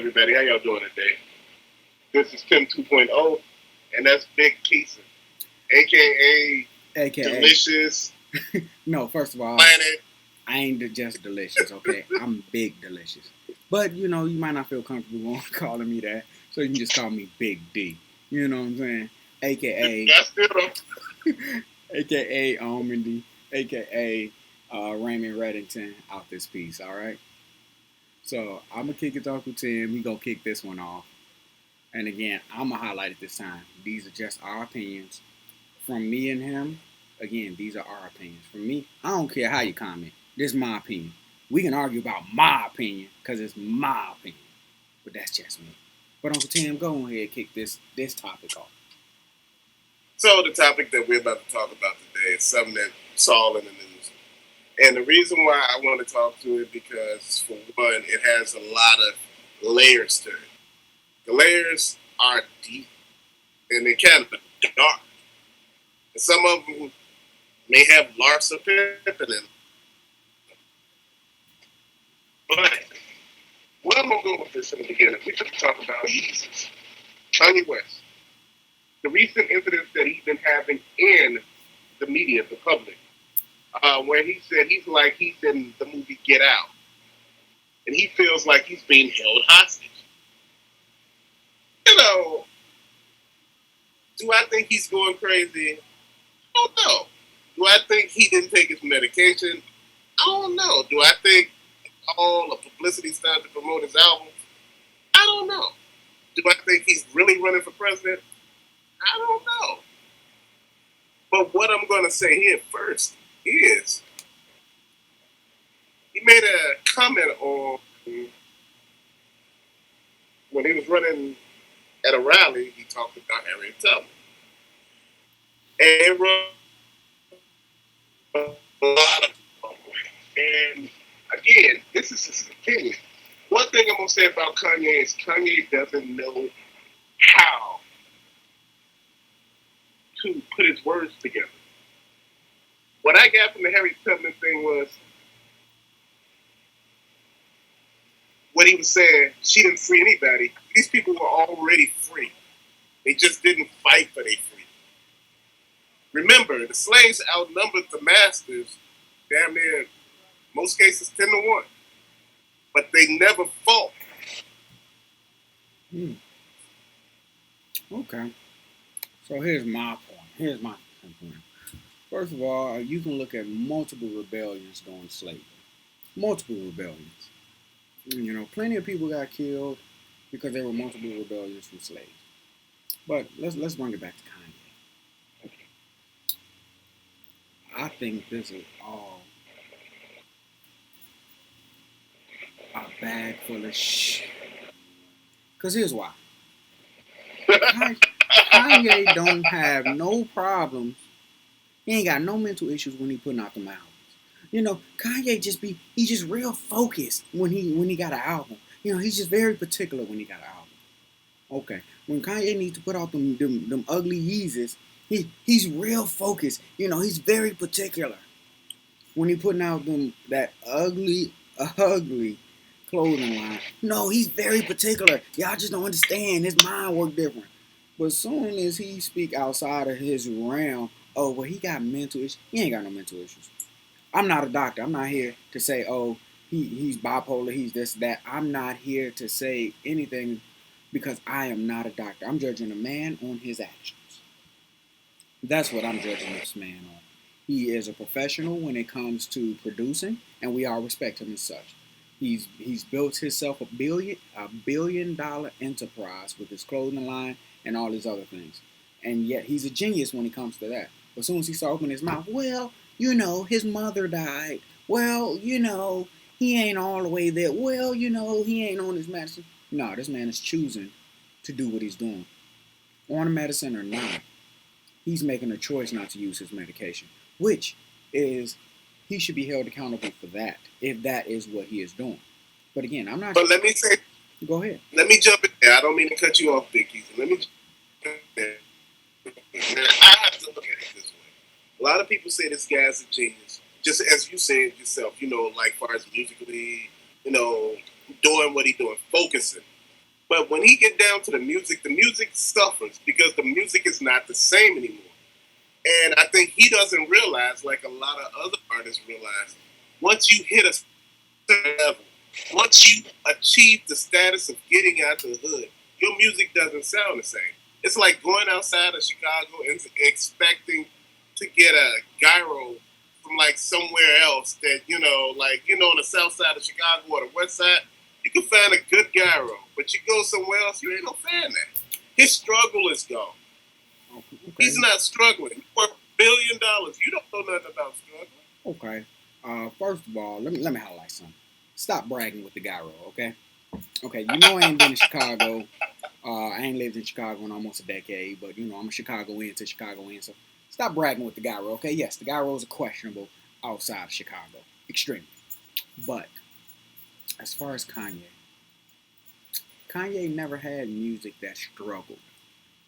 everybody? How y'all doing today? This is Tim 2.0, and that's Big Keison, a.k.a. AKA. Delicious No, first of all, Planet. I ain't just delicious, okay? I'm big delicious. But, you might not feel comfortable calling me that, so you can just call me Big D. You know what I'm saying? AKA, That's still AKA Almondy, AKA Raymond Reddington out this piece, all right? So, I'm going to kick it to Uncle Tim. He going to kick this one off. And again, I'm going to highlight it this time. These are just our opinions. From me and him, again, these are our opinions. From me, I don't care how you comment. This is my opinion. We can argue about my opinion because it's my opinion. But that's just me. But Uncle Tim, go ahead and kick this topic off. So the topic that we're about to talk about today is something that's all in the news. And the reason why I want to talk to it because, for one, it has a lot of layers to it. The layers are deep and they're kind of dark. And some of them may have Larsa Pippen in them. But what I'm going to go with this in the beginning, we should talk about Yeezus, Kanye West. The recent incidents that he's been having in the media, the public, where he said he's in the movie Get Out. And he feels like he's being held hostage. Do I think he's going crazy? I don't know. Do I think he didn't take his medication? I don't know. Do I think all the publicity stuff to promote his album? I don't know. Do I think he's really running for president? I don't know. But what I'm going to say here first is he made a comment on when he was running at a rally, he talked about Harriet Tubman. And a lot of and again, this is his opinion. One thing I'm gonna say about Kanye is Kanye doesn't know how to put his words together. What I got from the Harriet Tubman thing was what he was saying, she didn't free anybody. These people were already free. They just didn't fight for their freedom. Remember, the slaves outnumbered the masters damn near, most cases, 10-1. But they never fought. Okay. So here's my point. First of all, you can look at multiple rebellions during slavery. Multiple rebellions. Plenty of people got killed because there were multiple rebellions from slaves. But let's bring it back to Kanye. I think this is all a bag full of shit. Because here's why. Kanye don't have no problems. He ain't got no mental issues when he putting out them albums. Kanye he's just real focused when he got an album. He's just very particular when he got an album. Okay. When Kanye needs to put out them ugly Yeezus, he's real focused. He's very particular. When he putting out that ugly clothing line. No, he's very particular. Y'all just don't understand. His mind work different. But as soon as he speak outside of his realm, he got mental issues. He ain't got no mental issues. I'm not a doctor. I'm not here to say, he's bipolar, he's this, that. I'm not here to say anything because I am not a doctor. I'm judging a man on his actions. That's what I'm judging this man on. He is a professional when it comes to producing, and we all respect him as such. He's built himself a billion dollar enterprise with his clothing line and all his other things. And yet he's a genius when it comes to that. But as soon as he starts opening his mouth, his mother died. He ain't all the way there. He ain't on his medicine. No, this man is choosing to do what he's doing. On medicine or not, he's making a choice not to use his medication, which is he should be held accountable for that if that is what he is doing. But again, I'm not. But let me say. Go ahead. Let me jump in there. I don't mean to cut you off, Big Keison. Let me jump in there. I have to look at it this way. A lot of people say this guy's a genius. Just as you said yourself, like far as musically, doing what he's doing, focusing. But when he get down to the music suffers because the music is not the same anymore. And I think he doesn't realize, like a lot of other artists realize, once you hit a certain level, once you achieve the status of getting out the hood, your music doesn't sound the same. It's like going outside of Chicago and expecting to get a gyro from like somewhere else that, on the south side of Chicago or the west side, you can find a good gyro. But you go somewhere else, you ain't gonna find that. His struggle is gone. Okay. He's not struggling. He worth $1 billion. You don't know nothing about struggling. Okay. First of all, let me highlight something. Stop bragging with the gyro, okay? Okay, you know I ain't been in Chicago. I ain't lived in Chicago in almost a decade, but I'm a Chicagoan to Chicagoan, so stop bragging with the gyro, okay? Yes, the gyros are questionable outside of Chicago, extremely. But as far as Kanye never had music that struggled.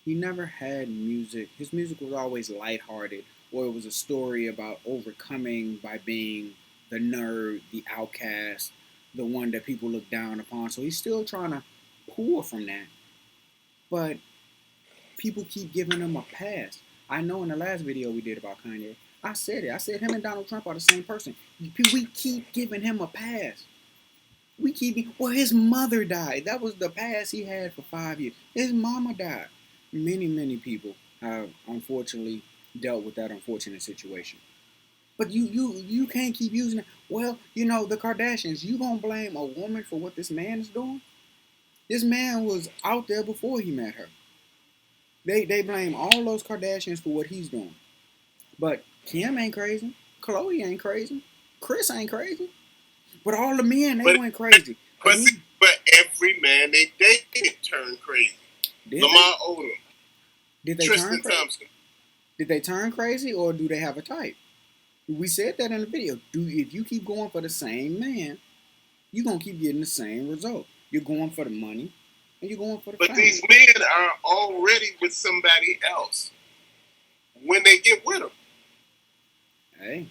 He never had music. His music was always lighthearted, or it was a story about overcoming by being the nerd, the outcast, the one that people look down upon. So he's still trying to pull from that. But people keep giving him a pass. I know in the last video we did about Kanye, I said it. I said him and Donald Trump are the same person. We keep giving him a pass. His mother died. That was the pass he had for 5 years. His mama died. Many people have unfortunately dealt with that unfortunate situation. But you can't keep using it. Well, the Kardashians, you gonna blame a woman for what this man is doing? This man was out there before he met her. They blame all those Kardashians for what he's doing. But Kim ain't crazy. Khloe ain't crazy. Chris ain't crazy. But all the men, they went crazy. But every man they dated turned crazy. Lamar Odom. Did they Tristan turn crazy? Thompson. Did they turn crazy, or do they have a type? We said that in the video. If you keep going for the same man, you're going to keep getting the same result. You're going for the money, and you're going for the But these men are already with somebody else when they get with them. Hey,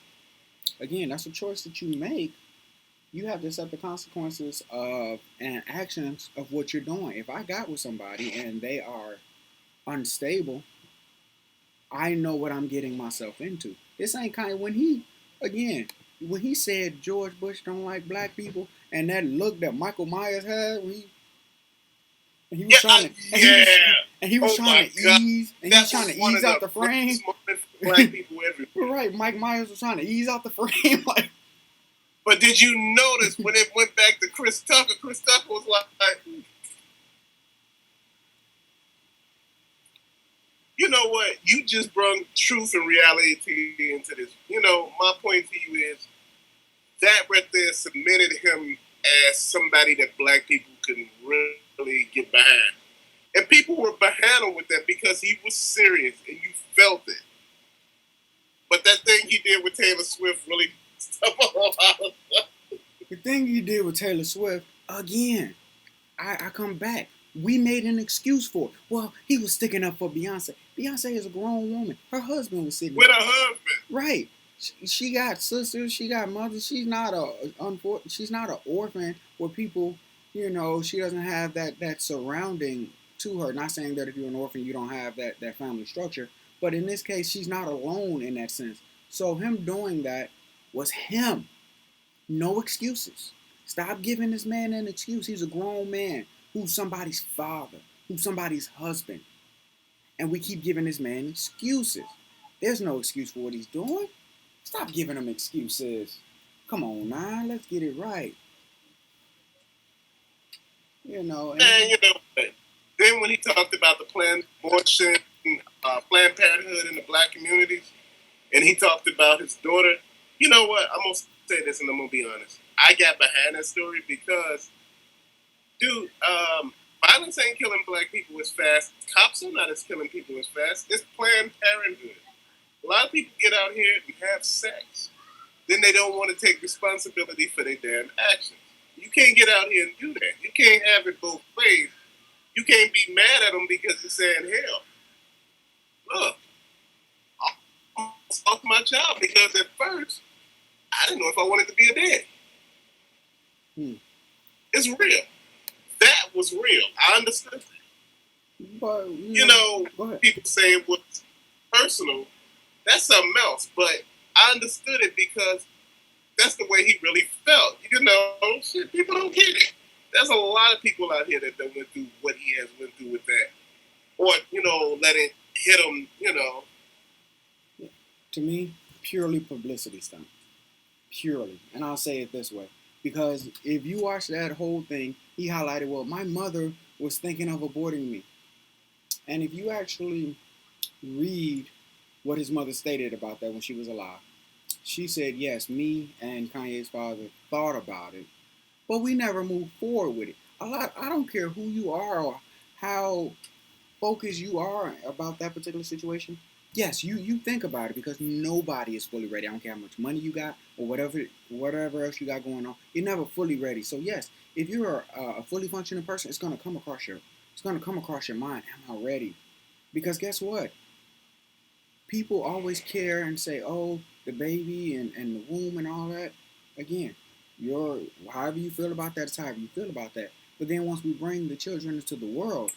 again, that's a choice that you make. You have to accept the consequences of and actions of what you're doing. If I got with somebody and they are unstable, I know what I'm getting myself into. This ain't kind of when he said George Bush don't like black people, and that look that Michael Myers had when he was trying to ease out the frame. Black people everywhere. Right, Mike Myers was trying to ease out the frame. But did you notice when it went back to Chris Tucker? Chris Tucker was like, you know what? You just brought truth and reality into this. My point to you is that right there cemented him as somebody that black people can really get behind. And people were behind him with that because he was serious and you felt it. But that thing he did with Taylor Swift really The thing he did with Taylor Swift, again, I come back. We made an excuse for it. Well, he was sticking up for Beyonce. Beyonce is a grown woman. Her husband was sitting with her husband. Right. She got sisters. She got mothers. She's not an orphan where people, she doesn't have that surrounding to her. Not saying that if you're an orphan, you don't have that family structure. But in this case, she's not alone in that sense. So him doing that was him. No excuses. Stop giving this man an excuse. He's a grown man who's somebody's father, who's somebody's husband. And we keep giving this man excuses. There's no excuse for what he's doing. Stop giving him excuses. Come on now, let's get it right. And then when he talked about the Planned abortion, Planned Parenthood in the black communities, and he talked about his daughter, you know what? I'm going to say this and I'm going to be honest. I got behind that story because, dude, violence ain't killing black people as fast. Cops are not as killing people as fast. It's Planned Parenthood. A lot of people get out here and have sex. Then they don't want to take responsibility for their damn actions. You can't get out here and do that. You can't have it both ways. You can't be mad at them because you're saying, hell, look, I lost my child because at first, I didn't know if I wanted to be a dad. It's real. That that was real. I understood that. But go ahead. People say it was personal. That's something else. But I understood it because that's the way he really felt. Shit, people don't get it. There's a lot of people out here that went through what he has went through with that. Or, let it hit them, To me, purely publicity stunt. Purely. And I'll say it this way. Because if you watch that whole thing, he highlighted, well, my mother was thinking of aborting me. And if you actually read what his mother stated about that when she was alive, she said, yes, me and Kanye's father thought about it, but we never moved forward with it. I don't care who you are or how focused you are about that particular situation. Yes, you think about it because nobody is fully ready. I don't care how much money you got or whatever else you got going on. You're never fully ready. So yes, if you're a fully functioning person, it's gonna come across your mind. Am I ready? Because guess what? People always care and say, oh, the baby and the womb and all that. Again, however you feel about that is however you feel about that. But then once we bring the children into the world,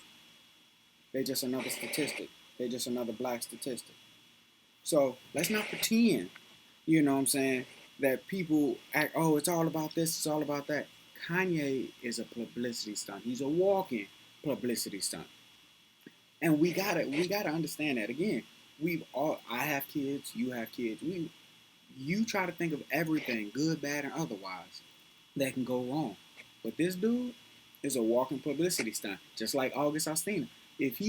they're just another statistic. They're just another black statistic. So let's not pretend, you know what I'm saying, that people act, oh, it's all about this, it's all about that. Kanye is a publicity stunt. He's a walking publicity stunt. And we gotta understand that. Again, I have kids, you have kids. You try to think of everything, good, bad, and otherwise, that can go wrong. But this dude is a walking publicity stunt, just like August Alsina. If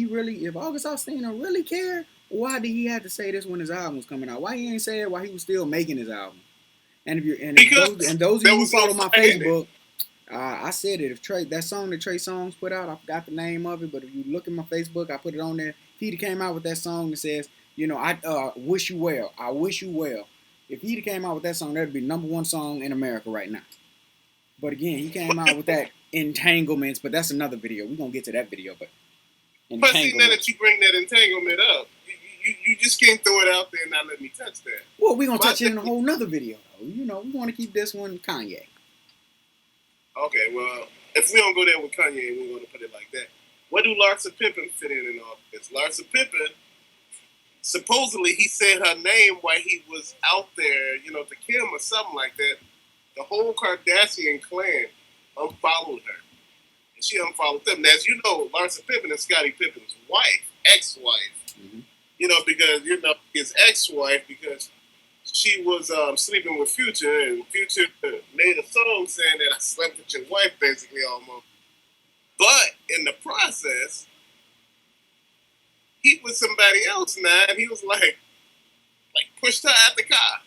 August Alsina really cared, why did he have to say this when his album was coming out? Why he ain't say it while he was still making his album? And those of you who follow my Facebook, I said it. If that song that Trey Songz put out, I forgot the name of it, but if you look at my Facebook, I put it on there. He came out with that song that says, I wish you well. I wish you well. If he came out with that song, that'd be #1 song in America right now. But again, he came out with that Entanglements, but that's another video. We're gonna get to that video, but see, now that you bring that entanglement up, you just can't throw it out there and not let me touch that. Well, we're gonna touch it in a whole nother video, though. We want to keep this one Kanye. Okay, well, if we don't go there with Kanye, we're going to put it like that. Where do Larsa Pippen fit in all this? Larsa Pippen, supposedly he said her name while he was out there, to Kim or something like that. The whole Kardashian clan unfollowed her. And she unfollowed them. Now, as you know, Larsa Pippen is Scottie Pippen's wife, ex-wife. Mm-hmm. Because, his ex-wife, because she was sleeping with Future, and Future made a song saying that I slept with your wife, basically, almost. But in the process, he was somebody else now, and he was like pushed her out the car.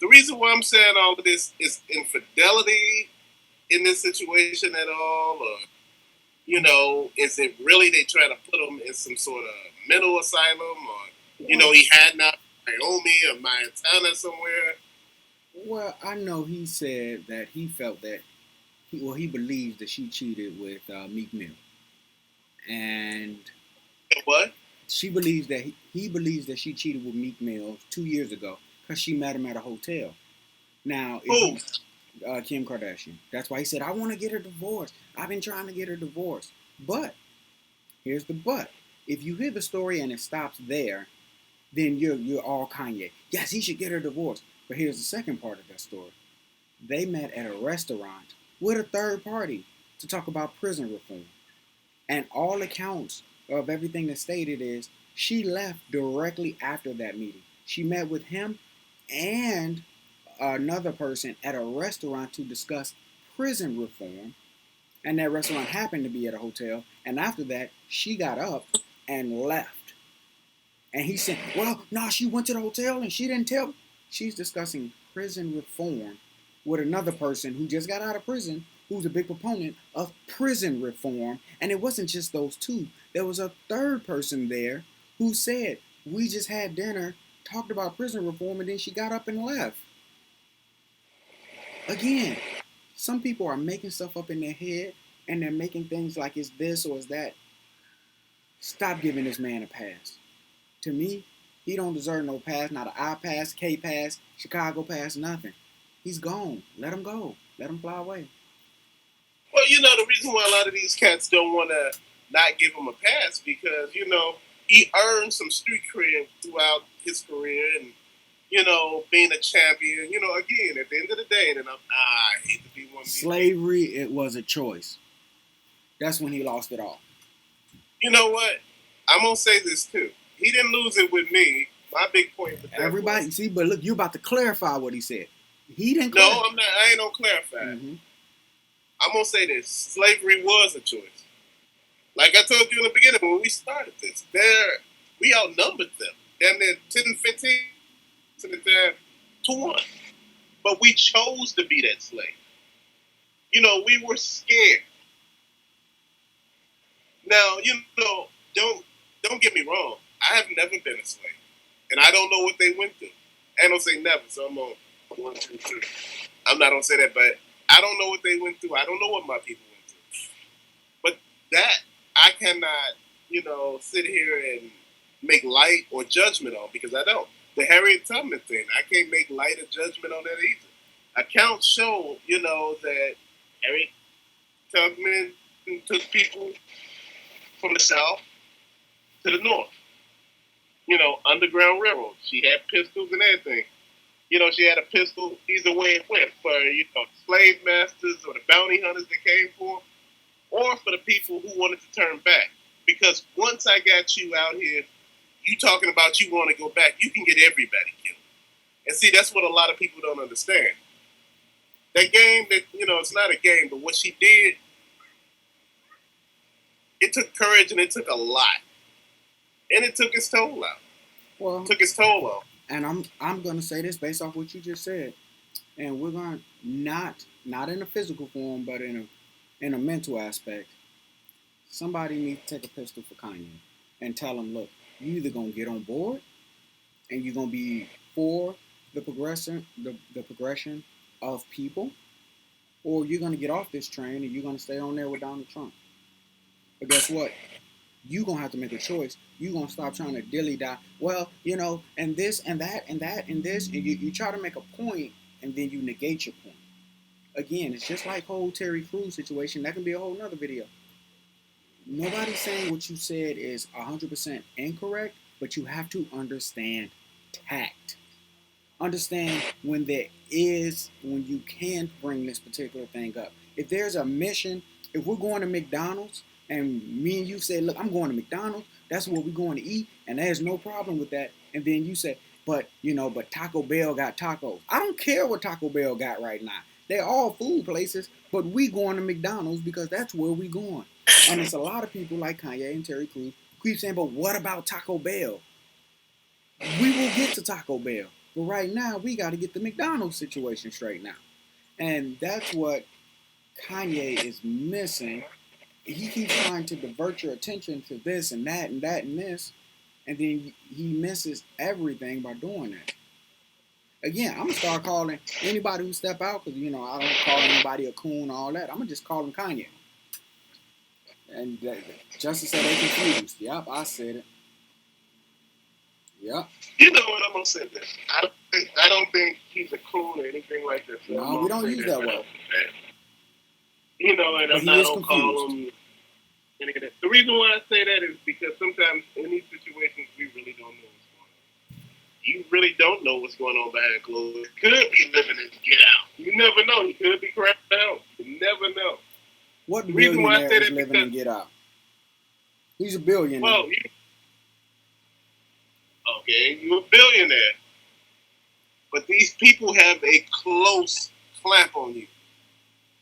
The reason why I'm saying all of this is infidelity in this situation at all, or, is it really they trying to put him in some sort of mental asylum, or, he had not Naomi or Montana somewhere? Well, I know he said that he felt that he believes that she cheated with Meek Mill, and what she believes that he believes that she cheated with Meek Mill 2 years ago because she met him at a hotel. Now, Kim Kardashian. That's why he said, I want to get her divorced. I've been trying to get her divorced. But here's the but: if you hear the story and it stops there, then you're all Kanye. Yes, he should get her divorced. But here's the second part of that story. They met at a restaurant with a third party to talk about prison reform. And all accounts of everything that's stated is she left directly after that meeting. She met with him and another person at a restaurant to discuss prison reform. And that restaurant happened to be at a hotel. And after that, she got up and left. And he said, well, no, she went to the hotel and she didn't tell me. She's discussing prison reform with another person who just got out of prison, who's a big proponent of prison reform. And it wasn't just those two. There was a third person there who said, we just had dinner, talked about prison reform, and then she got up and left. Again, some people are making stuff up in their head, and they're making things like it's this or it's that. Stop giving this man a pass. To me, he don't deserve no pass, not an I pass, K pass, Chicago pass, nothing. He's gone. Let him go. Let him fly away. Well, the reason why a lot of these cats don't want to not give him a pass because he earned some street cred throughout his career and being a champion. Again, at the end of the day, and I hate to be one of these Slavery, it was a choice. That's when he lost it all. You know what? I'm gonna say this too. He didn't lose it with me. My big point with that Everybody, was, see, but look, you're about to clarify what he said. He didn't. No, I'm not. I ain't gonna clarify. Mm-hmm. I'm gonna say this: slavery was a choice. Like I told you in the beginning when we started this, we outnumbered them. Damn near 10 and 15 to 1. But we chose to be that slave. We were scared. Now, don't get me wrong. I have never been a slave. And I don't know what they went through. I don't say never, so I'm on 1, 2, 3. I'm not gonna say that, but I don't know what they went through. I don't know what my people went through. But that I cannot, sit here and make light or judgment on because I don't. The Harriet Tubman thing, I can't make light or judgment on that either. Accounts show, that Harriet Tubman took people from the south to the north. Underground Railroad. She had pistols and everything. She had a pistol either way it went for, slave masters or the bounty hunters that came for, or for the people who wanted to turn back. Because once I got you out here, you talking about you want to go back, you can get everybody killed. And see, that's what a lot of people don't understand. That game, it's not a game, but what she did, it took courage and it took a lot. And it took its toll out. Well, took its toll out. And I'm gonna say this based off what you just said, and we're gonna not in a physical form, but in a mental aspect. Somebody needs to take a pistol for Kanye and tell him, look, you either gonna get on board and you're gonna be for the progression of people, or you're gonna get off this train and you're gonna stay on there with Donald Trump. But guess what? You're gonna have to make a choice. You're gonna stop trying to dilly die. Well, and this and that and that and this, and you try to make a point and then you negate your point. Again, it's just like whole Terry Crews situation. That can be a whole nother video. Nobody's saying what you said is 100% incorrect, but you have to understand tact. Understand when you can bring this particular thing up. If there's a mission, if we're going to McDonald's and me and you say, look, I'm going to McDonald's, that's where we're going to eat, and there's no problem with that. And then you say, but Taco Bell got tacos. I don't care what Taco Bell got right now. They're all food places, but we going to McDonald's because that's where we going. And it's a lot of people like Kanye and Terry Crews who keep saying, but what about Taco Bell? We will get to Taco Bell. But right now, we got to get the McDonald's situation straight now. And that's what Kanye is missing. He keeps trying to divert your attention to this and that and that and this. And then he misses everything by doing that. Again, I'm going to start calling anybody who step out, because, I don't call anybody a coon or all that. I'm going to just call him Kanye. And Justice said they confused. Yep, I said it. Yep. You know what? I'm gonna say this. I don't think he's a coon or anything like that. So no, we don't use that word. And I'm not gonna call him anything. The reason why I say that is because sometimes in these situations we really don't know what's going on. You really don't know what's going on behind closed doors. He could be living in Get Out. You never know. He could be crashed out. You never know. What billionaire is living in Get Out? He's a billionaire. Well, okay, you're a billionaire. But these people have a close clamp on you.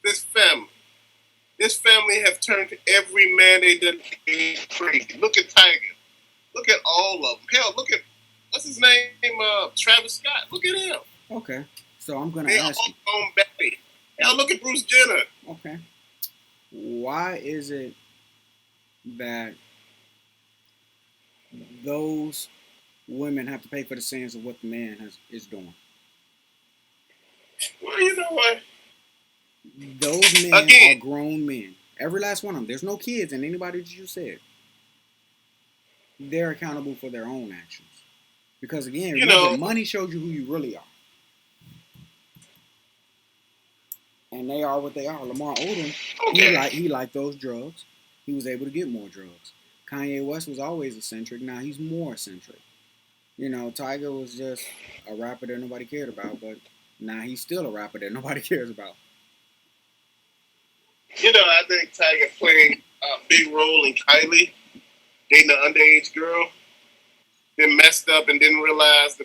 This family have turned every man they done crazy. Look at Tiger. Look at all of them. Hell, look at, what's his name? Travis Scott. Look at him. Okay, so I'm going to ask you. On Betty. Hell, look at Bruce Jenner. Okay. Why is it that those women have to pay for the sins of what the man is doing? Well, you know what? Those men are grown men. Every last one of them. There's no kids in anybody that you said. They're accountable for their own actions. Because again, remember, money shows you who you really are. and they are what they are. Lamar Odom, Okay. he liked those drugs. He was able to get more drugs. Kanye West was always eccentric. Now he's more eccentric. You know, Tiger was just a rapper that nobody cared about, but now he's still a rapper that nobody cares about. I think Tiger played a big role in Kylie dating an underage girl, then messed up and didn't realize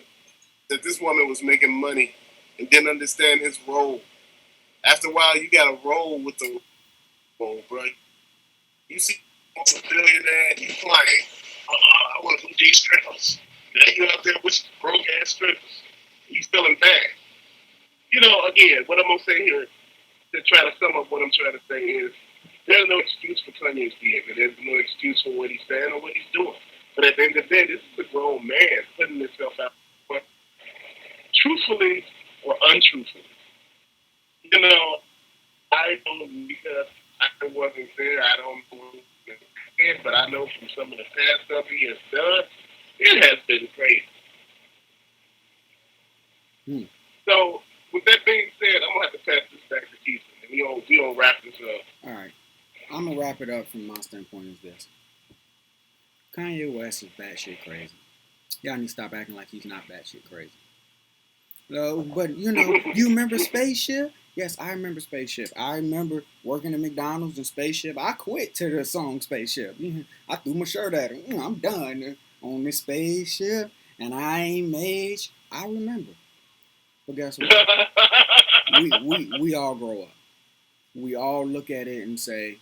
that this woman was making money and didn't understand his role. After a while, you got to roll with the role, bro. You see a billionaire and you flying. I want to do these strippers. Now you out there with broke ass strippers. You feeling bad. Again, what I'm gonna say here to try to sum up what I'm trying to say is there's no excuse for Kanye's behavior. There's no excuse for what he's saying or what he's doing. But at the end of the day, this is a grown man putting himself out, but truthfully or untruthfully. You know, I don't because I wasn't there. I don't know, but I know from some of the past stuff he has done, it has been crazy. Hmm. So, with that being said, I'm gonna have to pass this back to Keith, and we don't wrap this up. All right, I'm gonna wrap it up from my standpoint. Is this Kanye West is batshit crazy? Y'all need to stop acting like he's not batshit crazy. But you remember Spaceship? Yes, I remember Spaceship. I remember working at McDonald's and Spaceship. I quit to the song Spaceship. I threw my shirt at him. I'm done on this spaceship, and I ain't made. I remember. But guess what? We all grow up. We all look at it and say,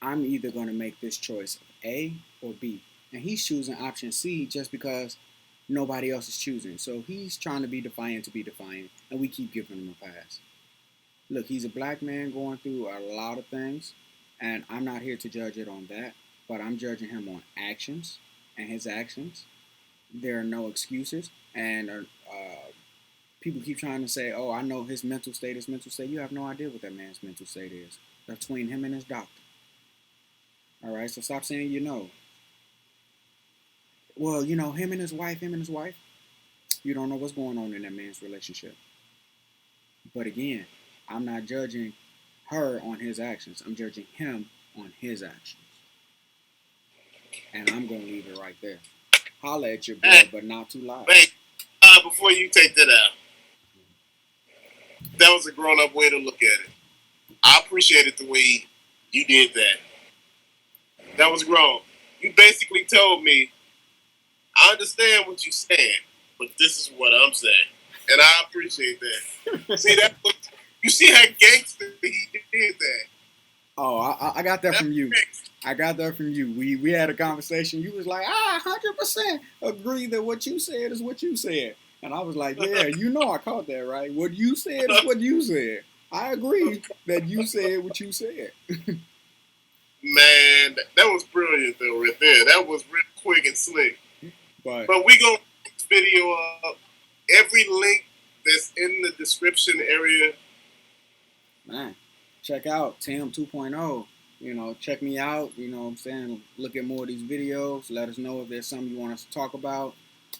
I'm either going to make this choice of A or B. And he's choosing option C just because nobody else is choosing. So he's trying to be defiant to be defiant, and we keep giving him a pass. Look, he's a black man going through a lot of things, and I'm not here to judge it on that, but I'm judging him on actions and his actions. There are no excuses, and people keep trying to say, "Oh, I know his mental state is mental state." You have no idea what that man's mental state is. That's between him and his doctor. All right, so stop saying you know. Well, him and his wife, him and his wife. You don't know what's going on in that man's relationship. But again, I'm not judging her on his actions. I'm judging him on his actions. And I'm going to leave it right there. Holla at your boy, Hey, but not too loud. wait, before you take that out, that was a grown up way to look at it. I appreciated the way you did that. That was grown. You basically told me, I understand what you're saying, but this is what I'm saying. And I appreciate that. See that? You see how gangster he did that. Oh, I got that That's from you. gangster. I got that from you. We had a conversation. You was like, 100% agree that what you said is what you said. And I was like, yeah, I caught that, right? What you said is what you said. I agree that you said what you said. Man, that was brilliant though, right there. That was real quick and slick. But But we gonna put this video up. Every link that's in the description area. man, check out Tim 2.0. Check me out. What I'm saying? Look at more of these videos. Let us know if there's something you want us to talk about.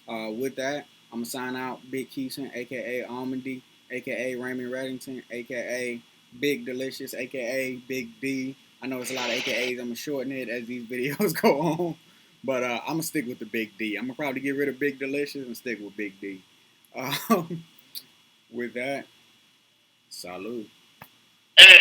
With that, I'm going to sign out. Big Keison, a.k.a. Almondy, a.k.a. Raymond Reddington, a.k.a. Big Delicious, a.k.a. Big D. I know it's a lot of a.k.a.s. I'm going to shorten it as these videos go on. But I'm going to stick with the Big D. I'm going to probably get rid of Big Delicious and stick with Big D. With that, salute. And